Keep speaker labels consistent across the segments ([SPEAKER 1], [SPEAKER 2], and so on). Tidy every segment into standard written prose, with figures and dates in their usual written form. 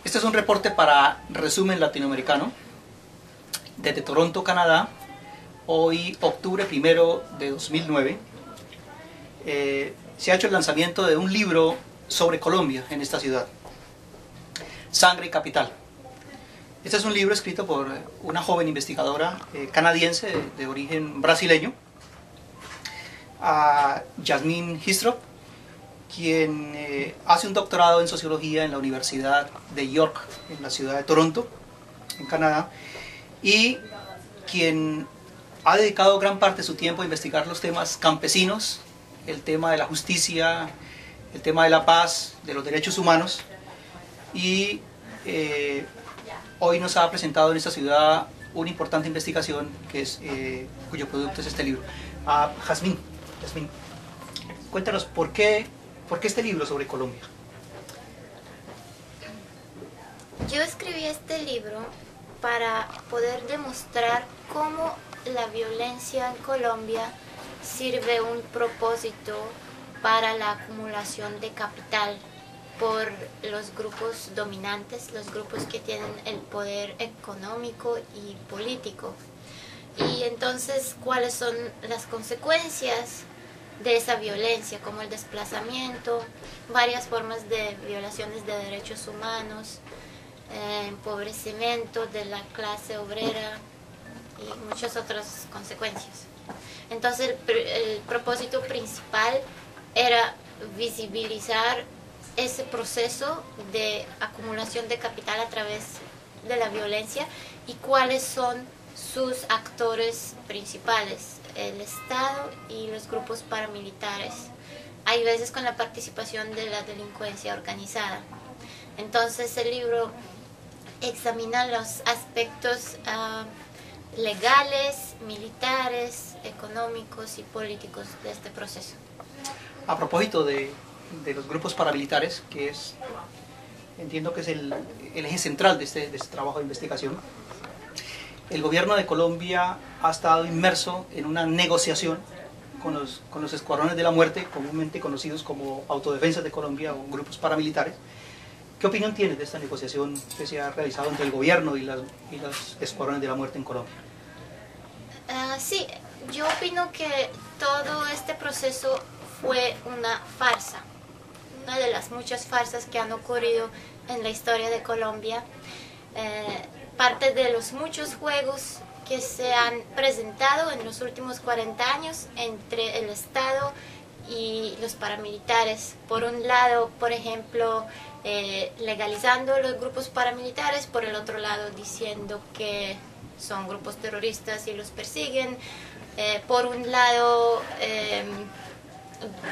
[SPEAKER 1] Este es un reporte para Resumen Latinoamericano desde Toronto, Canadá. Hoy, octubre 1 de 2009, se ha hecho el lanzamiento de un libro sobre Colombia en esta ciudad, Sangre y Capital. Este es un libro escrito por una joven investigadora canadiense de origen brasileño, Jasmine Histrop, quien hace un doctorado en sociología en la Universidad de York, en la ciudad de Toronto, en Canadá, y quien ha dedicado gran parte de su tiempo a investigar los temas campesinos, el tema de la justicia, el tema de la paz, de los derechos humanos, y hoy nos ha presentado en esta ciudad una importante investigación que es, cuyo producto es este libro. Jasmine, cuéntanos ¿por qué este libro sobre Colombia?
[SPEAKER 2] Yo escribí este libro para poder demostrar cómo la violencia en Colombia sirve un propósito para la acumulación de capital por los grupos dominantes, los grupos que tienen el poder económico y político. Y entonces, ¿cuáles son las consecuencias de esa violencia? Como el desplazamiento, varias formas de violaciones de derechos humanos, empobrecimiento de la clase obrera y muchas otras consecuencias. Entonces el propósito principal era visibilizar ese proceso de acumulación de capital a través de la violencia y cuáles son sus actores principales, el Estado y los grupos paramilitares, hay veces con la participación de la delincuencia organizada. Entonces el libro examina los aspectos legales, militares, económicos y políticos de este proceso.
[SPEAKER 1] A propósito de los grupos paramilitares, que es, entiendo que es el eje central de este trabajo de investigación, el gobierno de Colombia ha estado inmerso en una negociación con los escuadrones de la muerte, comúnmente conocidos como Autodefensas de Colombia o grupos paramilitares. ¿Qué opinión tienes de esta negociación que se ha realizado entre el gobierno y los escuadrones de la muerte en Colombia?
[SPEAKER 2] Sí, yo opino que todo este proceso fue una farsa, una de las muchas farsas que han ocurrido en la historia de Colombia. Parte de los muchos juegos que se han presentado en los últimos 40 años entre el Estado y los paramilitares. Por un lado, por ejemplo, legalizando los grupos paramilitares, por el otro lado diciendo que son grupos terroristas y los persiguen, por un lado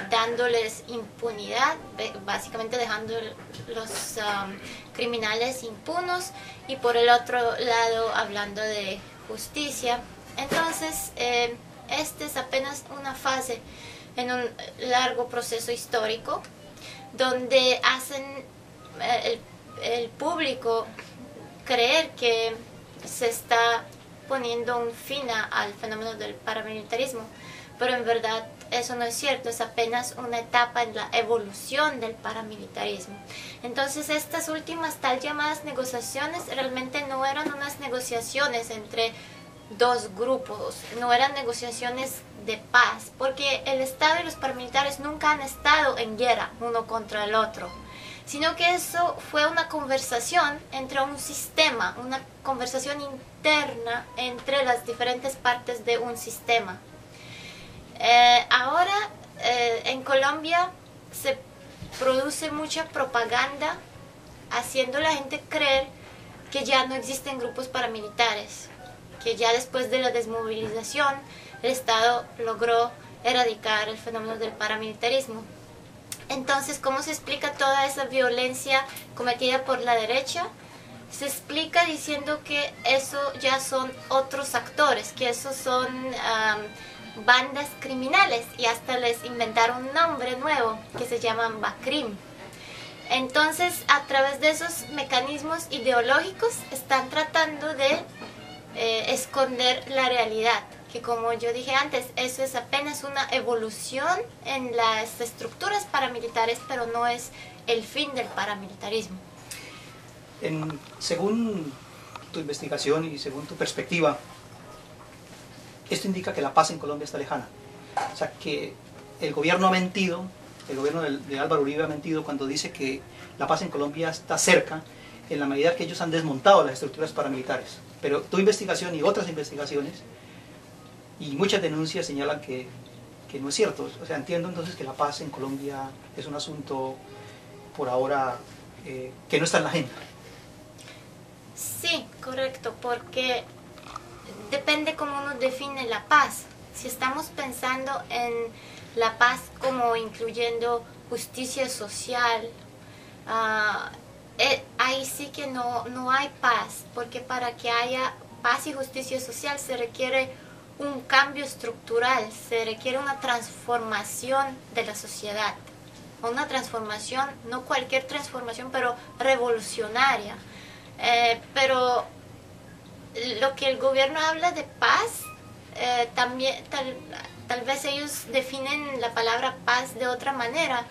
[SPEAKER 2] dándoles impunidad, básicamente dejando los criminales impunes, y por el otro lado hablando de justicia. Entonces este es apenas una fase en un largo proceso histórico donde hacen el público creer que se está poniendo un fin al fenómeno del paramilitarismo, pero en verdad eso no es cierto, es apenas una etapa en la evolución del paramilitarismo. Entonces estas últimas tal llamadas negociaciones realmente no eran unas negociaciones entre dos grupos, no eran negociaciones de paz, porque el Estado y los paramilitares nunca han estado en guerra uno contra el otro, sino que eso fue una conversación entre un sistema, una conversación interna entre las diferentes partes de un sistema. Ahora en Colombia se produce mucha propaganda haciendo a la gente creer que ya no existen grupos paramilitares, que ya después de la desmovilización el Estado logró erradicar el fenómeno del paramilitarismo. Entonces, ¿cómo se explica toda esa violencia cometida por la derecha? Se explica diciendo que eso ya son otros actores, que esos son bandas criminales, y hasta les inventaron un nombre nuevo que se llaman BACRIM. Entonces, a través de esos mecanismos ideológicos están tratando de esconder la realidad, que como yo dije antes, eso es apenas una evolución en las estructuras paramilitares, pero no es el fin del paramilitarismo.
[SPEAKER 1] Según tu investigación y según tu perspectiva, esto indica que la paz en Colombia está lejana. O sea, que el gobierno ha mentido, el gobierno de Álvaro Uribe ha mentido cuando dice que la paz en Colombia está cerca, en la medida que ellos han desmontado las estructuras paramilitares. Pero tu investigación y otras investigaciones y muchas denuncias señalan que no es cierto. O sea, entiendo entonces que la paz en Colombia es un asunto por ahora que no está en la agenda.
[SPEAKER 2] Sí, correcto, porque depende cómo uno define la paz. Si estamos pensando en la paz como incluyendo justicia social, ahí sí que no hay paz, porque para que haya paz y justicia social se requiere un cambio estructural, se requiere una transformación de la sociedad, una transformación, no cualquier transformación, pero revolucionaria. Pero lo que el gobierno habla de paz, también tal vez ellos definen la palabra paz de otra manera,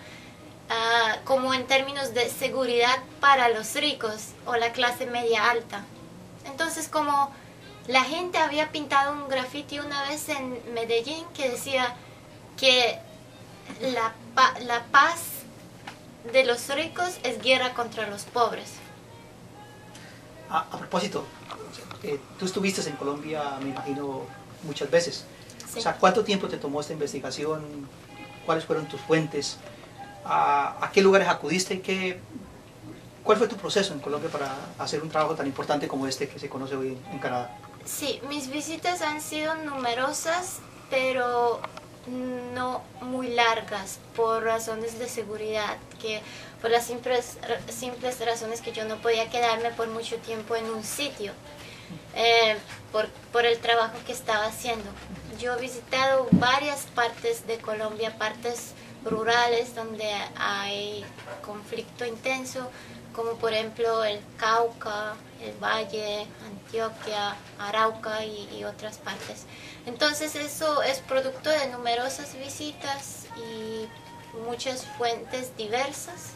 [SPEAKER 2] como en términos de seguridad para los ricos o la clase media alta. Entonces, como la gente había pintado un grafiti una vez en Medellín que decía que la paz de los ricos es guerra contra los pobres.
[SPEAKER 1] A propósito, tú estuviste en Colombia, me imagino, muchas veces.
[SPEAKER 2] Sí.
[SPEAKER 1] O sea, ¿cuánto tiempo te tomó esta investigación? ¿Cuáles fueron tus fuentes? ¿A qué lugares acudiste? ¿Cuál fue tu proceso en Colombia para hacer un trabajo tan importante como este que se conoce hoy en Canadá?
[SPEAKER 2] Sí, mis visitas han sido numerosas, pero no muy largas por razones de seguridad, por las simples razones que yo no podía quedarme por mucho tiempo en un sitio, por el trabajo que estaba haciendo. Yo he visitado varias partes de Colombia, partes rurales donde hay conflicto intenso, como por ejemplo el Cauca, el Valle, Antioquia, Arauca y otras partes. Entonces eso es producto de numerosas visitas y muchas fuentes diversas